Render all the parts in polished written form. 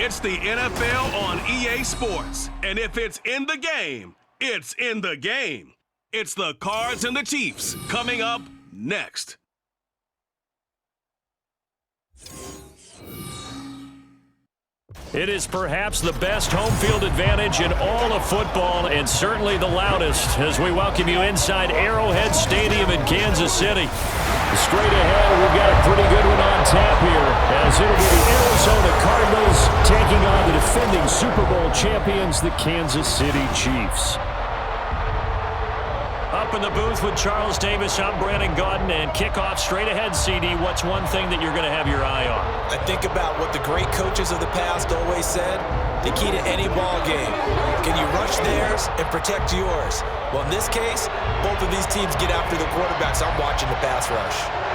It's the NFL on EA Sports. And if it's in the game, it's in the game. It's the Cards and the Chiefs coming up next. It is perhaps the best home field advantage in all of football, and certainly the loudest, as we welcome you inside Arrowhead Stadium in Kansas City. Straight ahead, we've got a pretty good one on tap here, as it'll be the Arizona Cardinals taking on the defending Super Bowl champions, the Kansas City Chiefs. Up in the booth with Charles Davis, I'm Brandon Gaudin, and kickoff straight ahead, CD. What's one thing that you're going to have your eye on? I think about what the great coaches of the past always said. The key to any ball game. Can you rush theirs and protect yours? Well, in this case, both of these teams get after the quarterbacks. I'm watching the pass rush.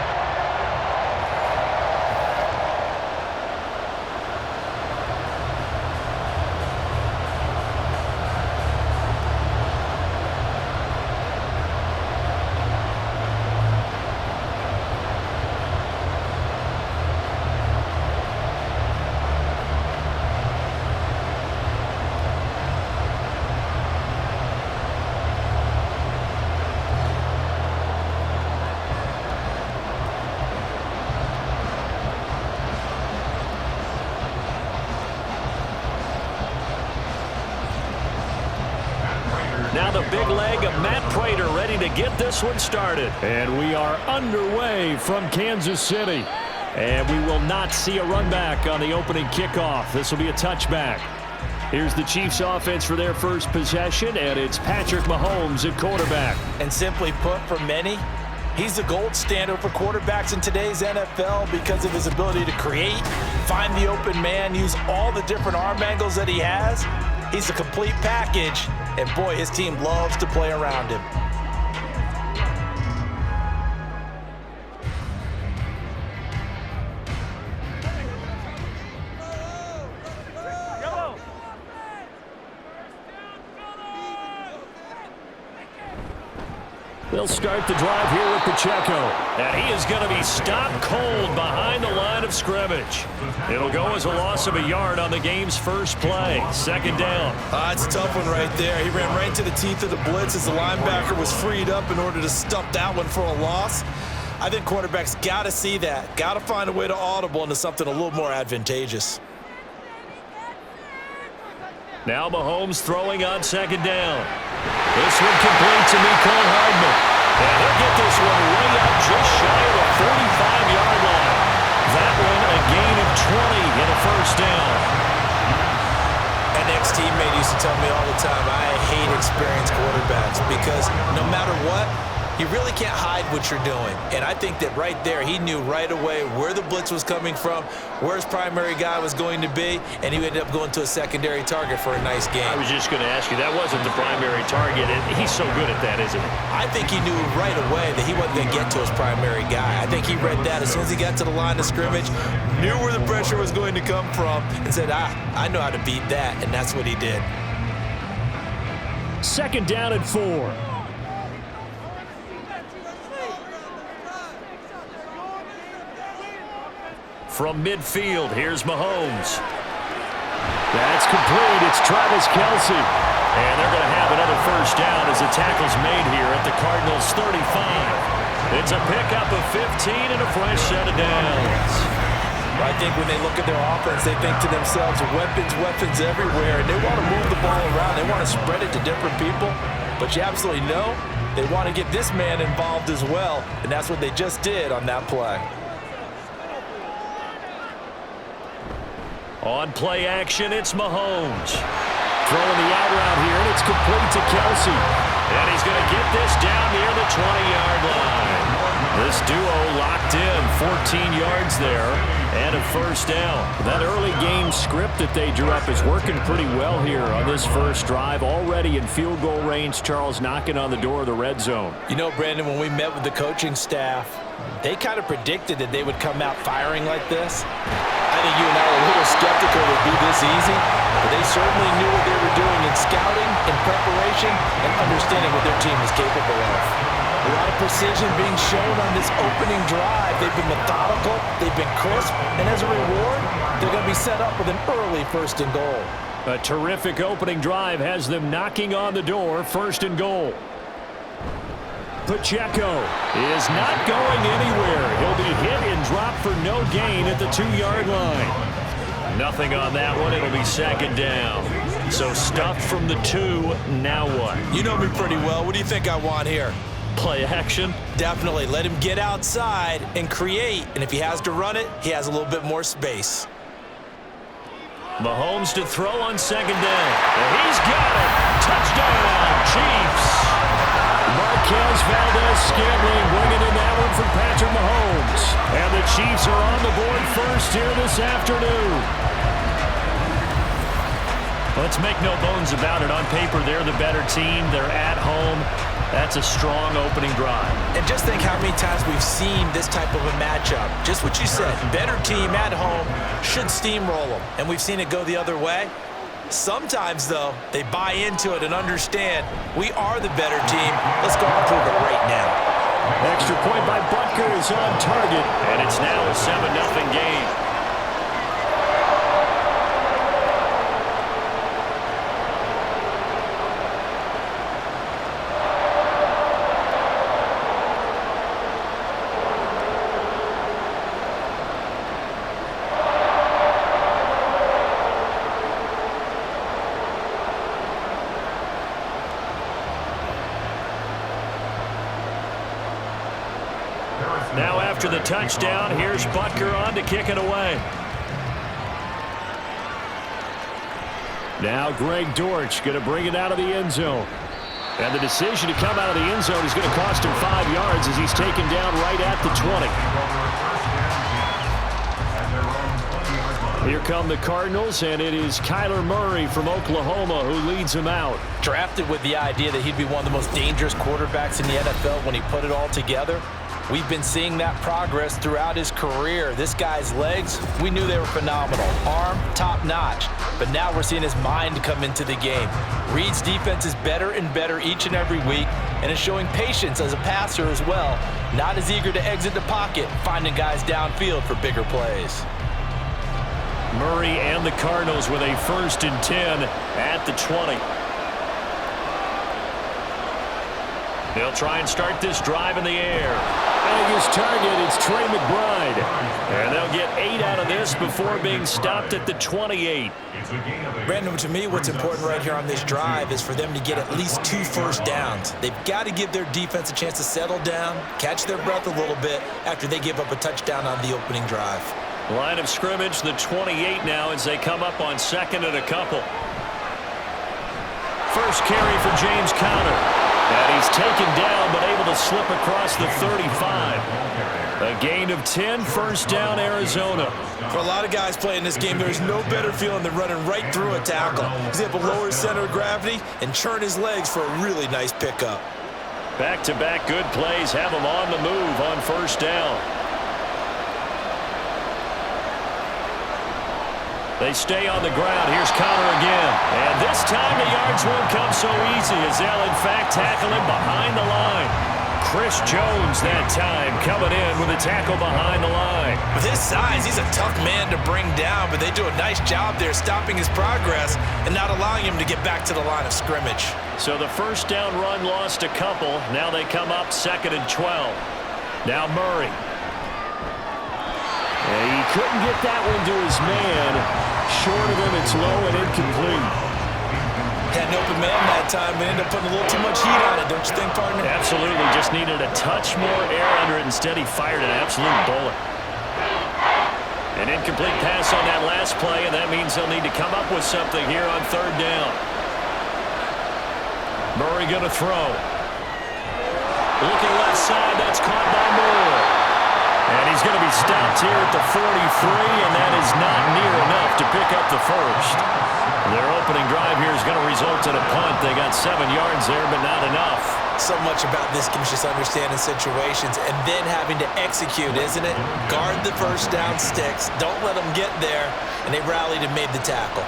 Now the big leg of Matt Prater ready to get this one started. And we are underway from Kansas City. And we will not see a run back on the opening kickoff. This will be a touchback. Here's the Chiefs offense for their first possession, and it's Patrick Mahomes at quarterback. And simply put, for many, he's the gold standard for quarterbacks in today's NFL because of his ability to create, find the open man, use all the different arm angles that he has. He's a complete package, and boy, his team loves to play around him. They'll start the drive here with Pacheco. And he is going to be stopped cold behind the line of scrimmage. It'll go as a loss of a yard on the game's first play. Second down. It's a tough one right there. He ran right into the teeth of the blitz as the linebacker was freed up in order to stop that one for a loss. I think quarterbacks got to see that. Got to find a way to audible into something a little more advantageous. Now Mahomes throwing on second down. This one complete to Mecole Hardman. And he'll get this one way up just shy of the 45-yard line. That one a gain of 20 and a first down. An ex-teammate used to tell me all the time, I hate experienced quarterbacks because no matter what, you really can't hide what you're doing. And I think that right there, he knew right away where the blitz was coming from, where his primary guy was going to be, and he ended up going to a secondary target for a nice game. I was just going to ask you, that wasn't the primary target, and he's so good at that, isn't he? I think he knew right away that he wasn't going to get to his primary guy. I think he read that as soon as he got to the line of scrimmage, knew where the pressure was going to come from, and said, I know how to beat that, and that's what he did. Second down and 4. From midfield, here's Mahomes. That's complete. It's Travis Kelce. And they're going to have another first down as the tackle's made here at the Cardinals' 35. It's a pickup of 15 and a fresh set of downs. I think when they look at their offense, they think to themselves, weapons everywhere, and they want to move the ball around. They want to spread it to different people. But you absolutely know they want to get this man involved as well, and that's what they just did on that play. On play action, it's Mahomes. Throwing the out route here, and it's complete to Kelce. And he's going to get this down near the 20-yard line. This duo locked in, 14 yards there, and a first down. That early game script that they drew up is working pretty well here on this first drive. Already in field goal range, Charles knocking on the door of the red zone. You know, Brandon, when we met with the coaching staff, they kind of predicted that they would come out firing like this. I think you and I were a little skeptical it would be this easy, but they certainly knew what they were doing in scouting, in preparation, and understanding what their team was capable of. A lot of precision being shown on this opening drive. They've been methodical, they've been crisp, and as a reward, they're going to be set up with an early 1st and goal. A terrific opening drive has them knocking on the door, 1st and goal. Pacheco is not going anywhere. He'll be hit and dropped for no gain at the 2-yard line. Nothing on that one. It'll be 2nd down. So stuffed from the 2. Now what? You know me pretty well. What do you think I want here? Play action? Definitely. Let him get outside and create. And if he has to run it, he has a little bit more space. Mahomes to throw on 2nd down. And he's got it. Touchdown, Chiefs. Marquez Valdez-Scantling bringing in that one from Patrick Mahomes. And the Chiefs are on the board first here this afternoon. Let's make no bones about it. On paper, they're the better team. They're at home. That's a strong opening drive. And just think how many times we've seen this type of a matchup. Just what you said. Better team at home should steamroll them. And we've seen it go the other way. Sometimes, though, they buy into it and understand we are the better team. Let's go and prove it right now. Extra point by Butker is on target, and it's now a 7-0 game. Now after the touchdown, here's Butker on to kick it away. Now Greg Dortch going to bring it out of the end zone. And the decision to come out of the end zone is going to cost him 5 yards as he's taken down right at the 20. Here come the Cardinals, and it is Kyler Murray from Oklahoma who leads them out. Drafted with the idea that he'd be one of the most dangerous quarterbacks in the NFL when he put it all together. We've been seeing that progress throughout his career. This guy's legs, we knew they were phenomenal. Arm, top-notch. But now we're seeing his mind come into the game. Reed's defense is better and better each and every week, and is showing patience as a passer as well. Not as eager to exit the pocket, finding guys downfield for bigger plays. Murray and the Cardinals with a 1st and 10 at the 20. They'll try and start this drive in the air. And his target is Trey McBride. And they'll get 8 out of this before being stopped at the 28. Brandon, to me, what's important right here on this drive is for them to get at least 2 first downs. They've got to give their defense a chance to settle down, catch their breath a little bit after they give up a touchdown on the opening drive. Line of scrimmage, the 28 now as they come up on 2nd and a couple. First carry for James Conner. And he's taken down, but able to slip across the 35. A gain of 10, 1st down, Arizona. For a lot of guys playing this game, there's no better feeling than running right through a tackle. He's able to lower his center of gravity and churn his legs for a really nice pickup. Back-to-back good plays have him on the move on 1st down. They stay on the ground. Here's Conner again. And this time the yards won't come so easy as they'll, in fact, tackle him behind the line. Chris Jones that time coming in with a tackle behind the line. With his size, he's a tough man to bring down, but they do a nice job there stopping his progress and not allowing him to get back to the line of scrimmage. So the 1st down run lost a couple. Now they come up 2nd and 12. Now Murray. And he couldn't get that one to his man. Short of him, it's low and incomplete. Had an open man that time, but ended up putting a little too much heat on it, don't you think, partner? Absolutely. Just needed a touch more air under it. Instead, he fired an absolute bullet. An incomplete pass on that last play, and that means they'll need to come up with something here on 3rd down. Murray going to throw. Looking left side, that's caught by Moore. And he's going to be stopped here at the 43, and that is not near enough to pick up the 1st. Their opening drive here is going to result in a punt. They got 7 yards there, but not enough. So much about this game is just understanding situations and then having to execute, isn't it? Guard the 1st down sticks. Don't let them get there. And they rallied and made the tackle.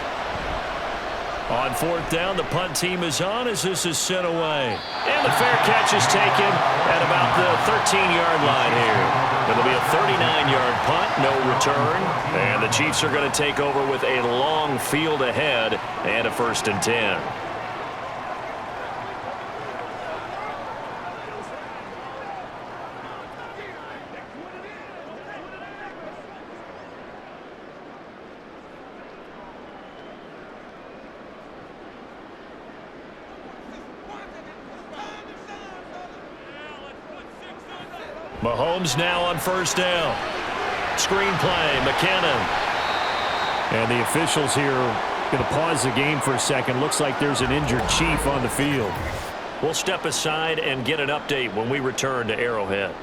On fourth down, the punt team is on as this is sent away. And the fair catch is taken at about the 13-yard line here. It'll be a 39-yard punt, no return. And the Chiefs are going to take over with a long field ahead and a 1st and 10. Mahomes now on 1st down. Screen play, McKinnon. And the officials here going to pause the game for a second. Looks like there's an injured Chief on the field. We'll step aside and get an update when we return to Arrowhead.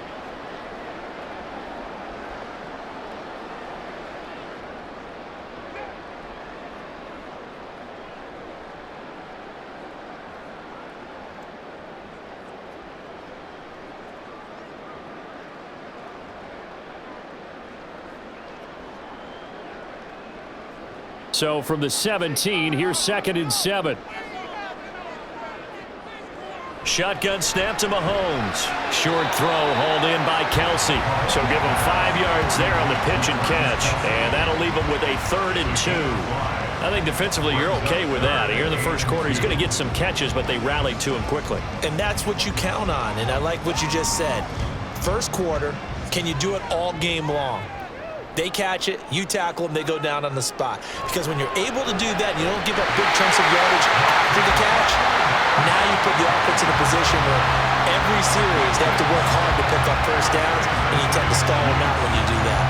So from the 17, here's 2nd and 7. Shotgun snap to Mahomes. Short throw hauled in by Kelsey. So give him 5 yards there on the pitch and catch. And that'll leave him with a 3rd and 2. I think defensively you're okay with that. Here in the first quarter, he's going to get some catches, but they rallied to him quickly. And that's what you count on. And I like what you just said. First quarter, can you do it all game long? They catch it, you tackle them, they go down on the spot. Because when you're able to do that, and you don't give up big chunks of yardage after the catch, now you put the offense in a position where every series they have to work hard to pick up 1st downs, and you tend to stall them out when you do that.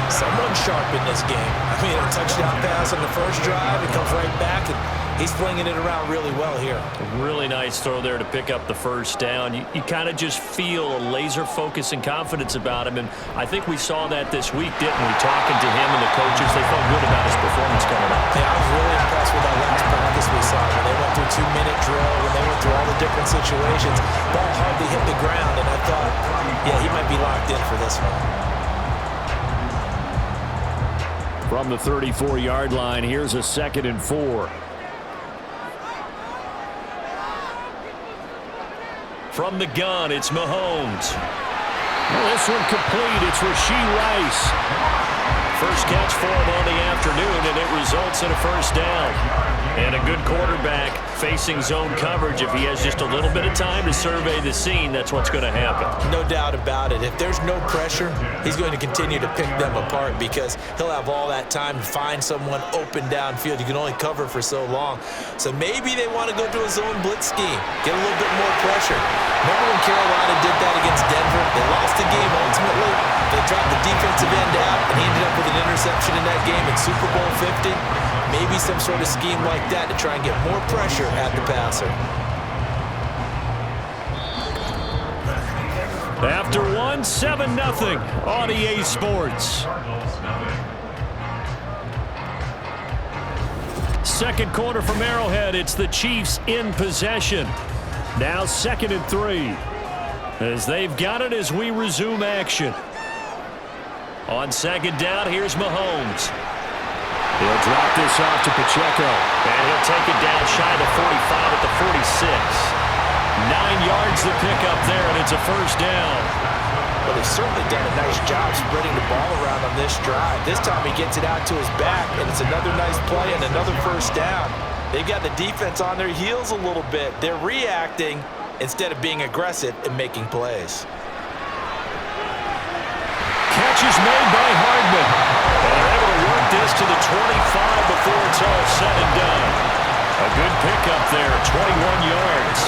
Someone's sharp in this game. I mean, a touchdown pass on the first drive, it comes right back, and he's flinging it around really well here. A really nice throw there to pick up the 1st down. You kind of just feel a laser focus and confidence about him, and I think we saw that this week, didn't we? Talking to him and the coaches, they felt good about his performance coming up. Yeah, I was really impressed with that last practice we saw. When they went through 2-minute drill, when they went through all the different situations, ball hardly hit the ground, and I thought, yeah, he might be locked in for this one. From the 34-yard line, here's a 2nd and 4. From the gun, it's Mahomes. Well, this one complete. It's Rashee Rice. First catch for him on the afternoon, and it results in a 1st down. And a good quarterback facing zone coverage. If he has just a little bit of time to survey the scene, that's what's going to happen. No doubt about it. If there's no pressure, he's going to continue to pick them apart because he'll have all that time to find someone open downfield. You can only cover for so long. So maybe they want to go to a zone blitz scheme, get a little bit more pressure. Remember when Carolina did that against Denver? They lost the game ultimately. They dropped the defensive end out, and he ended up with an interception in that game in Super Bowl 50. Maybe some sort of scheme like that to try and get more pressure at the passer. After 7-0 on EA Sports. Second quarter from Arrowhead. It's the Chiefs in possession. Now 2nd and 3. As they've got it as we resume action. On 2nd down, here's Mahomes. He'll drop this off to Pacheco. And he'll take it down shy of the 45 at the 46. 9 yards to pick up there, and it's a 1st down. Well, they've certainly done a nice job spreading the ball around on this drive. This time he gets it out to his back, and it's another nice play and another 1st down. They've got the defense on their heels a little bit. They're reacting instead of being aggressive and making plays. Catch is made by Hardman. And they're able to work this to the 25 before it's all said and done. A good pickup there, 21 yards.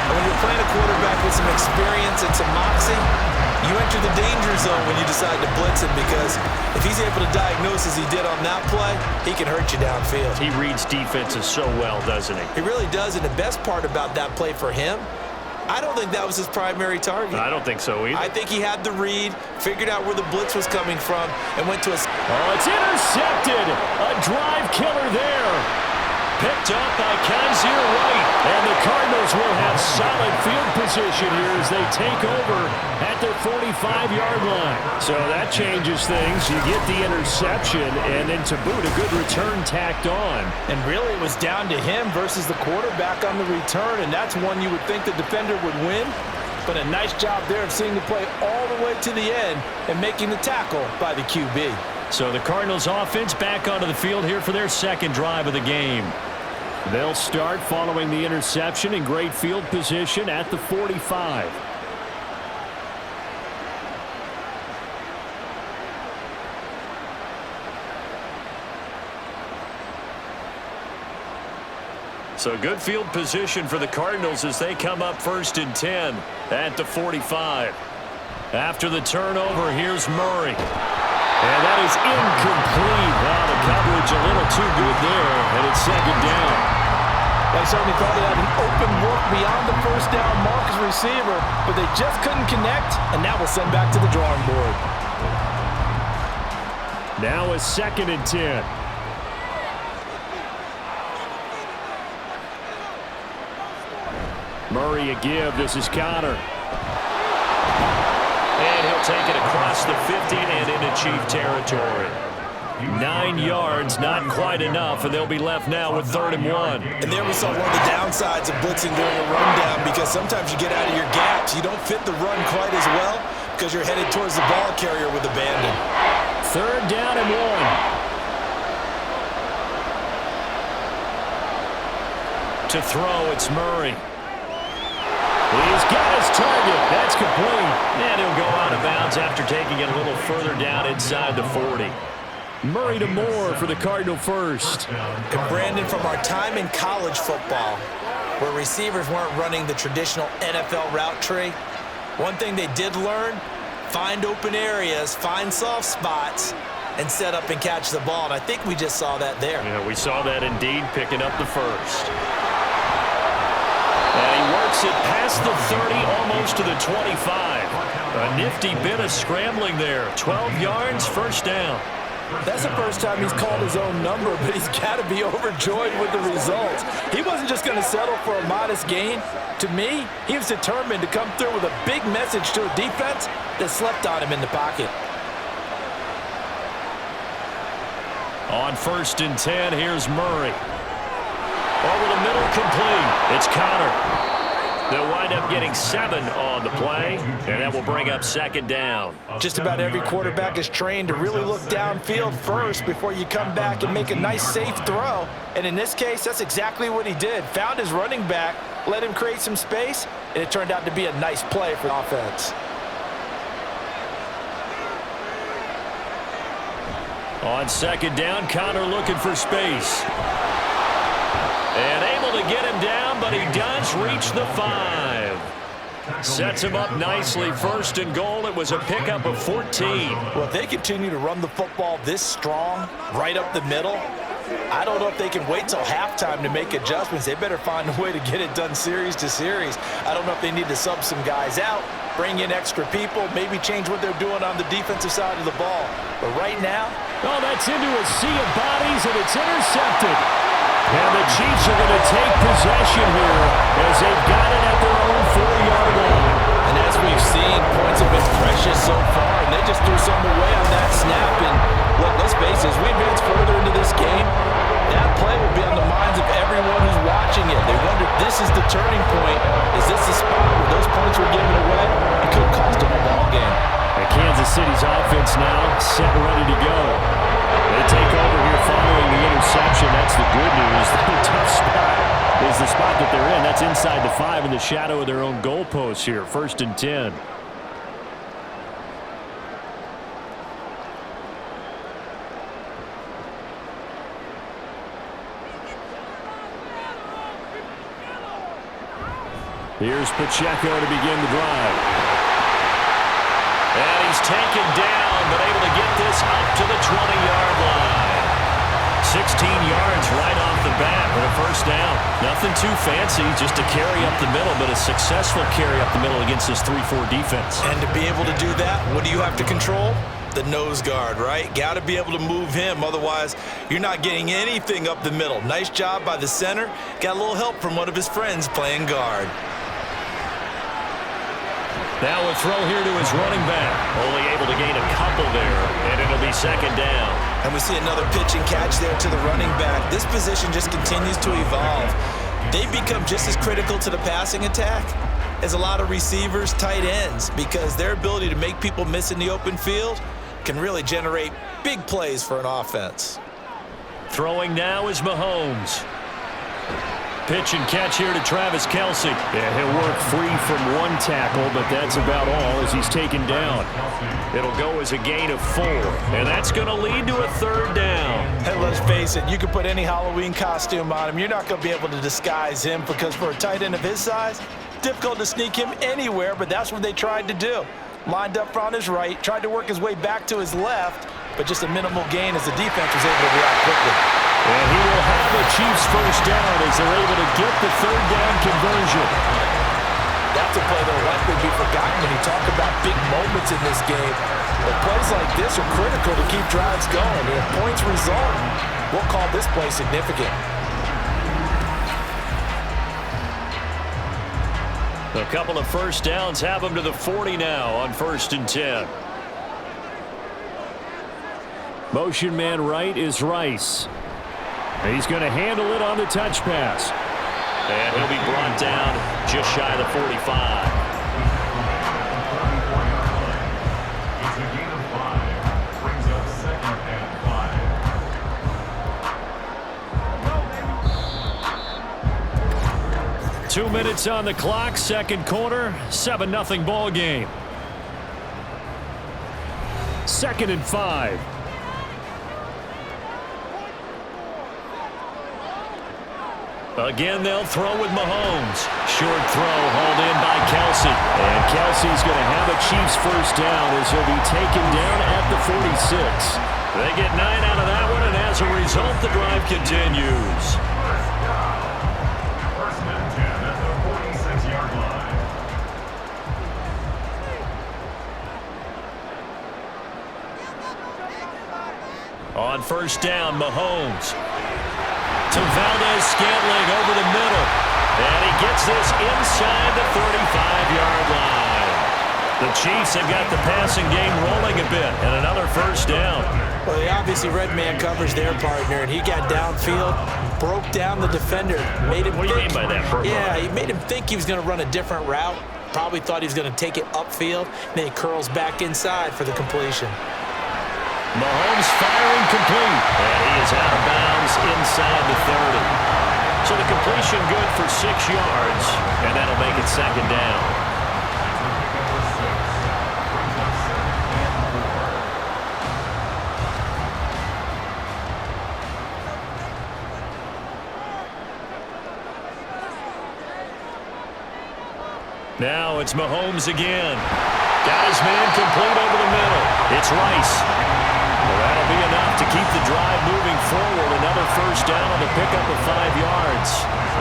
When you're playing a quarterback with some experience and some moxie, you enter the danger zone when you decide to blitz him because if he's able to diagnose as he did on that play, he can hurt you downfield. He reads defenses so well, doesn't he? He really does, and the best part about that play for him, I don't think that was his primary target. I don't think so either. I think he had the read, figured out where the blitz was coming from, and went to a... Oh, it's intercepted. A drive killer there. picked up by Kaiser White. And the Cardinals will have solid field position here as they take over at their 45-yard line. So that changes things. You get the interception, and then to boot, a good return tacked on. And really, it was down to him versus the quarterback on the return, and that's one you would think the defender would win. But a nice job there of seeing the play all the way to the end and making the tackle by the QB. So the Cardinals offense back onto the field here for their second drive of the game. They'll start following the interception in great field position at the 45. So good field position for the Cardinals as they come up 1st and 10 at the 45. After the turnover, here's Murray. And that is incomplete. Wow, the coverage a little too good there, and it's second down. They certainly thought they had an open look beyond the first down mark as receiver, but they just couldn't connect, and now we'll send back to the drawing board. Now a 2nd and 10. Murray a give. This is Connor. And he'll take it across the 50 and into Chief territory. 9 yards, not quite enough, and they'll be left now with 3rd and 1. And there we saw one of the downsides of blitzing during a rundown, because sometimes you get out of your gaps. You don't fit the run quite as well because you're headed towards the ball carrier with abandon. 3rd down and 1. To throw, it's Murray. He's got his target. That's complete. And he'll go out of bounds after taking it a little further down inside the 40. Murray to Moore for the Cardinal first. And Brandon, from our time in college football, where receivers weren't running the traditional NFL route tree, one thing they did learn, find open areas, find soft spots, and set up and catch the ball. And I think we just saw that there. Yeah, we saw that indeed, picking up the first. And he works it past the 30, almost to the 25. A nifty bit of scrambling there. 12 yards, first down. That's the first time he's called his own number, but he's got to be overjoyed with the results. He wasn't just going to settle for a modest gain. To me, he was determined to come through with a big message to a defense that slept on him in the pocket. On 1st and 10, here's Murray. Over the middle, complete. It's Connor. They'll wind up getting 7 on the play, and that will bring up 2nd down. Just about every quarterback is trained to really look downfield first before you come back and make a nice, safe throw. And in this case, that's exactly what he did. Found his running back, let him create some space, and it turned out to be a nice play for the offense. On 2nd down, Connor looking for space. And able to get him down, but he does reach the 5. Sets him up nicely. 1st and goal. It was a pickup of 14. Well, if they continue to run the football this strong, right up the middle, I don't know if they can wait till halftime to make adjustments. They better find a way to get it done series to series. I don't know if they need to sub some guys out, bring in extra people, maybe change what they're doing on the defensive side of the ball. But right now, oh, that's into a sea of bodies, and it's intercepted. And the Chiefs are going to take possession here as they've got it at their own 4-yard line. And as we've seen, points have been precious so far, and they just threw something away on that snap. And look, let's face it, as we advance further into this game, that play will be on the minds of everyone who's watching it. They wonder if this is the turning point. Is this the spot where those points were given away? It could cost them a ball game. And Kansas City's offense now set and ready to go. They take over here following the interception. That's the good news. The tough spot is the spot that they're in. That's inside the 5 in the shadow of their own goalposts here. 1st and 10. Here's Pacheco to begin the drive. And he's taken down, but able to get this up to the 20-yard line. 16 yards right off the bat with a first down. Nothing too fancy, just a carry up the middle, but a successful carry up the middle against this 3-4 defense. And to be able to do that, what do you have to control? the nose guard, right? Got to be able to move him. Otherwise, you're not getting anything up the middle. Nice job by the center. Got a little help from one of his friends playing guard. Now a throw here to his running back. Only able to gain a couple there, and it'll be second down. And we see another pitch and catch there to the running back. This position just continues to evolve. They become just as critical to the passing attack as a lot of receivers, tight ends, because their ability to make people miss in the open field can really generate big plays for an offense. Throwing now is Mahomes. Pitch and catch here to Travis Kelce. Yeah, he'll work free from one tackle, but that's about all as he's taken down. It'll go as a gain of 4, and that's going to lead to a third down. Hey, let's face it, you can put any Halloween costume on him. You're not going to be able to disguise him because for a tight end of his size, difficult to sneak him anywhere, but that's what they tried to do. Lined up on his right, tried to work his way back to his left, but just a minimal gain as the defense was able to react quickly. And he will have the Chiefs first down as they're able to get the third down conversion. That's a play that will likely be forgotten when you talk about big moments in this game. But plays like this are critical to keep drives going. And if points result, we'll call this play significant. A couple of first downs have him to the 40 now on 1st and 10. Motion man right is Rice. He's going to handle it on the touch pass. And he'll be brought down just shy of the 45. It's a gain of 5. Brings up 2nd and 5. 2 minutes on the clock, second quarter, 7-0 ball game. 2nd and 5. Again, they'll throw with Mahomes. Short throw hauled in by Kelce. And Kelce's going to have a Chiefs first down as he'll be taken down at the 46. They get 9 out of that one, and as a result, the drive continues. First and 10 at the 46-yard line. On first down, Mahomes. To Valdez-Scantling over the middle. And he gets this inside the 35-yard line. The Chiefs have got the passing game rolling a bit, and another first down. Well, they obviously red man covers their partner, and he got downfield, broke down the defender, made him What do you mean by that, Bert? Yeah, he made him think he was going to run a different route. Probably thought he was going to take it upfield. Then he curls back inside for the completion. Mahomes firing complete. And he is out of bounds inside the 30. So the completion good for 6 yards, and that'll make it second down. Now it's Mahomes again. Got his man complete over the middle. It's Rice. Well, that'll be enough to keep the drive moving forward. Another first down on the pickup of 5 yards.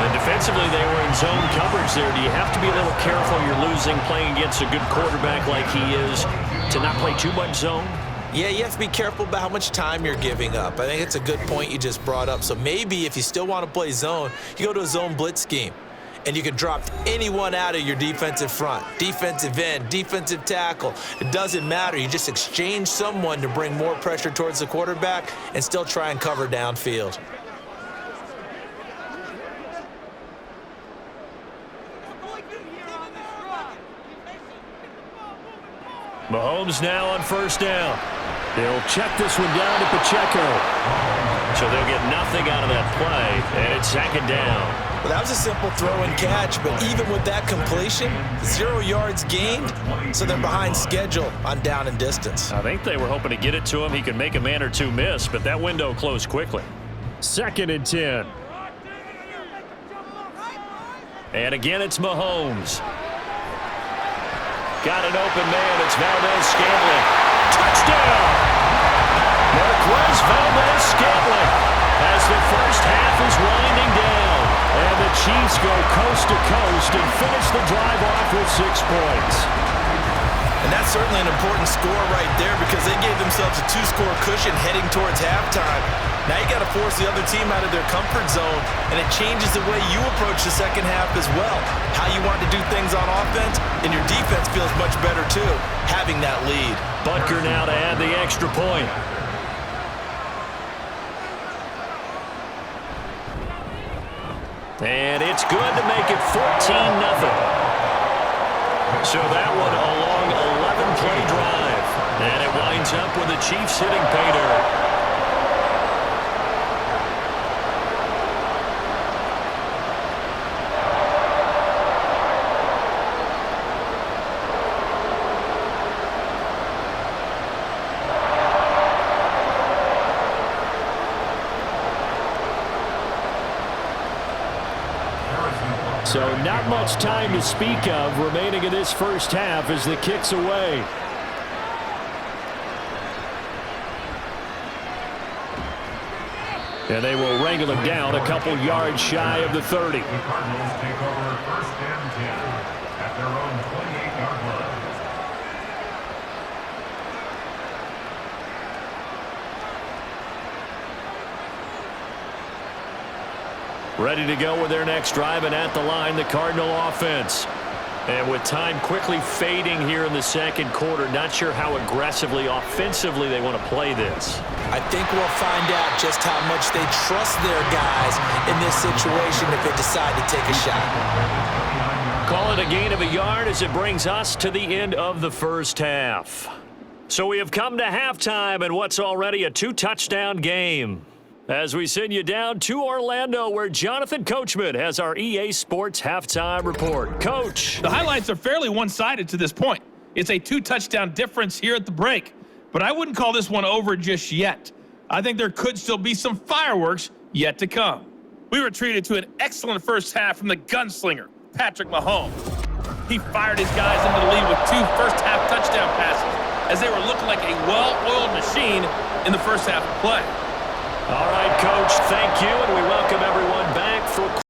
And defensively, they were in zone coverage there. Do you have to be a little careful you're losing playing against a good quarterback like he is to not play too much zone? Yeah, you have to be careful about how much time you're giving up. I think it's a good point you just brought up. So maybe if you still want to play zone, you go to a zone blitz scheme. And you can drop anyone out of your defensive front, defensive end, defensive tackle. It doesn't matter. You just exchange someone to bring more pressure towards the quarterback and still try and cover downfield. Mahomes now on first down. They'll check this one down to Pacheco. So they'll get nothing out of that play, and it's second down. Well, that was a simple throw and catch, but even with that completion, 0 yards gained, so they're behind schedule on down and distance. I think they were hoping to get it to him. He could make a man or two miss, but that window closed quickly. 2nd and 10. And again, it's Mahomes. Got an open man. It's Valdez-Scantling. Touchdown! Marquez Valdez-Scantling as the first half is winding down. And the Chiefs go coast to coast and finish the drive off with 6 points. And that's certainly an important score right there because they gave themselves a 2-score cushion heading towards halftime. Now you got to force the other team out of their comfort zone, and it changes the way you approach the second half as well. How you want to do things on offense, and your defense feels much better too, having that lead. Butker now to add the extra point. And it's good to make it 14-0. So that one a long 11-play drive. And it winds up with the Chiefs hitting pay dirt. So not much time to speak of remaining in this first half as the kick's away. And they will wrangle him down a couple yards shy of the 30. The Cardinals take over 1st and 10 at their own 28-yard line. Ready to go with their next drive, and at the line, the Cardinal offense. And with time quickly fading here in the second quarter, not sure how aggressively, offensively they want to play this. I think we'll find out just how much they trust their guys in this situation if they decide to take a shot. Call it a gain of a yard as it brings us to the end of the first half. So we have come to halftime in what's already a 2-touchdown game. As we send you down to Orlando, where Jonathan Coachman has our EA Sports halftime report. Coach. The highlights are fairly one-sided to this point. It's a 2-touchdown difference here at the break, but I wouldn't call this one over just yet. I think there could still be some fireworks yet to come. We were treated to an excellent first half from the gunslinger, Patrick Mahomes. He fired his guys into the lead with 2 first-half touchdown passes as they were looking like a well-oiled machine in the first half of play. All right, Coach, thank you, and we welcome everyone back for